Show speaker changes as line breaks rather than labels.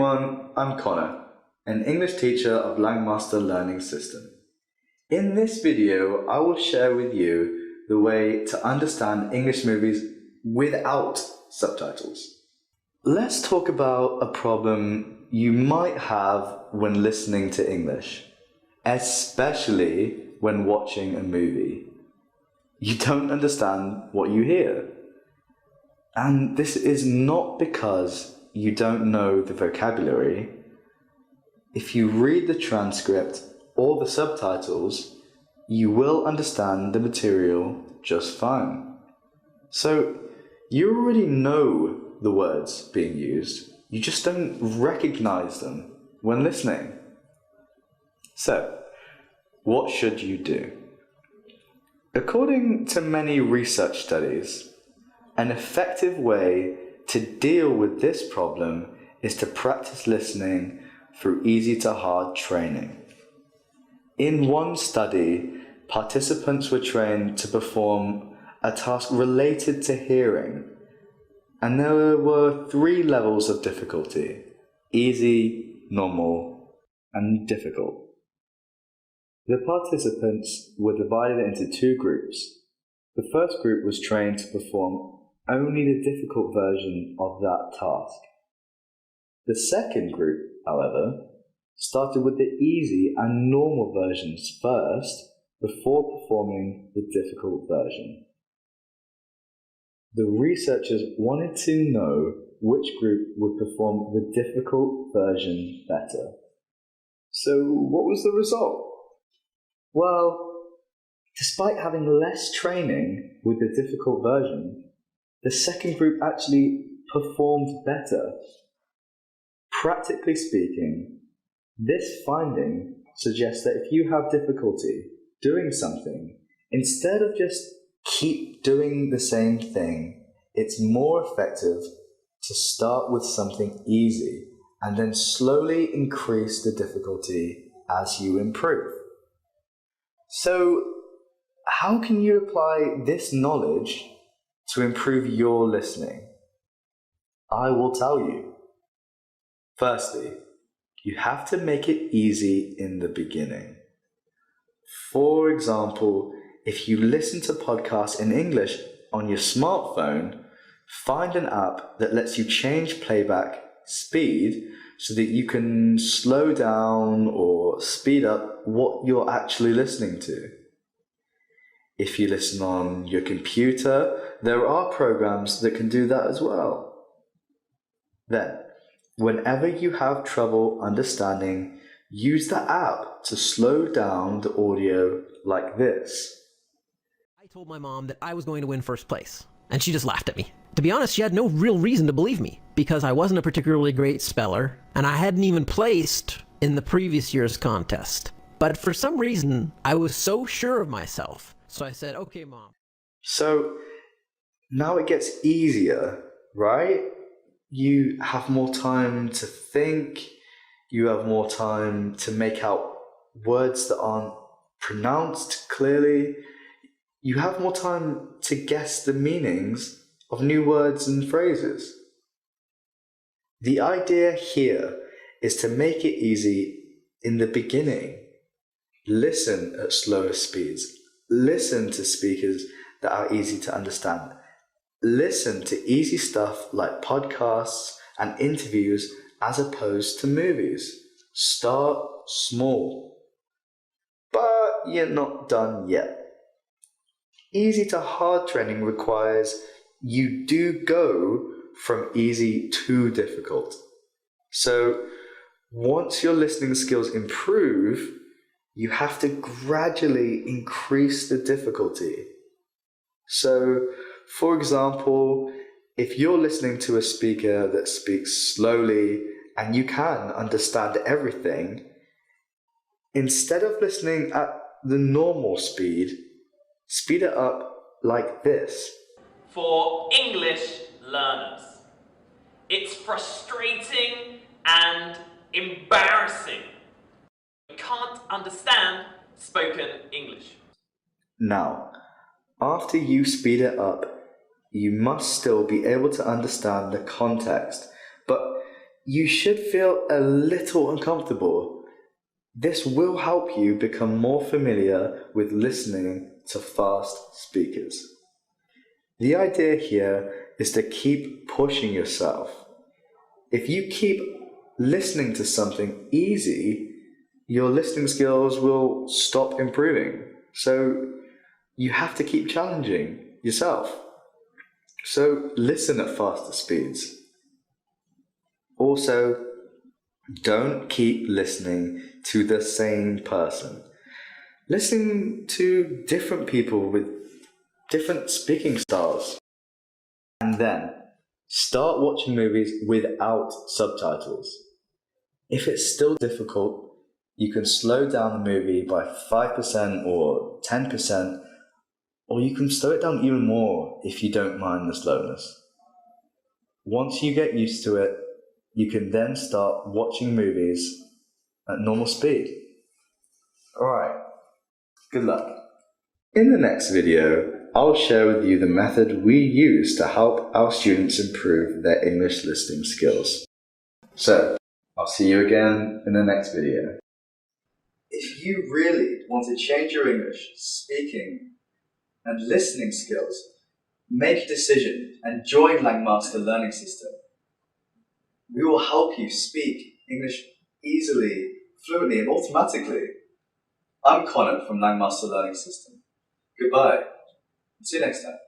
everyone, I'm Connor, an English teacher of Langmaster Learning System. In this video, I will share with you the way to understand English movies without subtitles. Let's talk about a problem you might have when listening to English, especially when watching a movie. You don't understand what you hear. And this is not because you don't know the vocabulary. If you read the transcript or the subtitles, you will understand the material just fine. So you already know the words being used, you just don't recognize them when listening. So, what should you do? According to many research studies, an effective way to deal with this problem is to practice listening through easy to hard training. In one study, participants were trained to perform a task related to hearing, and there were 3 levels of difficulty: easy, normal, and difficult. The participants were divided into 2 groups. The first group was trained to perform only the difficult version of that task. The second group, however, started with the easy and normal versions first before performing the difficult version. The researchers wanted to know which group would perform the difficult version better. So what was the result? Well, despite having less training with the difficult version, the second group actually performed better. Practically speaking, this finding suggests that if you have difficulty doing something, instead of just keep doing the same thing, it's more effective to start with something easy and then slowly increase the difficulty as you improve. So, how can you apply this knowledge to improve your listening? I will tell you. Firstly, you have to make it easy in the beginning. For example, if you listen to podcasts in English on your smartphone, find an app that lets you change playback speed so that you can slow down or speed up what you're actually listening to. If you listen on your computer, there are programs that can do that as well. Then, whenever you have trouble understanding, use the app to slow down the audio like this.
I told my mom that I was going to win first place, and she just laughed at me. To be honest, she had no real reason to believe me, because I wasn't a particularly great speller, and I hadn't even placed in the previous year's contest. But for some reason, I was so sure of myself. So I said, okay, Mom.
So now it gets easier, right? You have more time to think. You have more time to make out words that aren't pronounced clearly. You have more time to guess the meanings of new words and phrases. The idea here is to make it easy in the beginning. Listen at slower speeds. Listen to speakers that are easy to understand. Listen to easy stuff like podcasts and interviews as opposed to movies. Start small. But you're not done yet. Easy to hard training requires you do go from easy to difficult. So once your listening skills improve, you have to gradually increase the difficulty. So, for example, if you're listening to a speaker that speaks slowly and you can understand everything, instead of listening at the normal speed, speed it up like this.
For English learners, it's frustrating and embarrassing. You can't understand spoken English.
Now, after you speed it up, you must still be able to understand the context, but you should feel a little uncomfortable. This will help you become more familiar with listening to fast speakers. The idea here is to keep pushing yourself. If you keep listening to something easy, your listening skills will stop improving. So you have to keep challenging yourself. So listen at faster speeds. Also, don't keep listening to the same person. Listen to different people with different speaking styles. And then start watching movies without subtitles. If it's still difficult, you can slow down the movie by 5% or 10%, or you can slow it down even more if you don't mind the slowness. Once you get used to it, you can then start watching movies at normal speed. Alright, good luck. In the next video, I'll share with you the method we use to help our students improve their English listening skills. So, I'll see you again in the next video. If you really want to change your English speaking and listening skills, make a decision and join Langmaster Learning System. We will help you speak English easily, fluently, and automatically. I'm Connor from Langmaster Learning System. Goodbye. See you next time.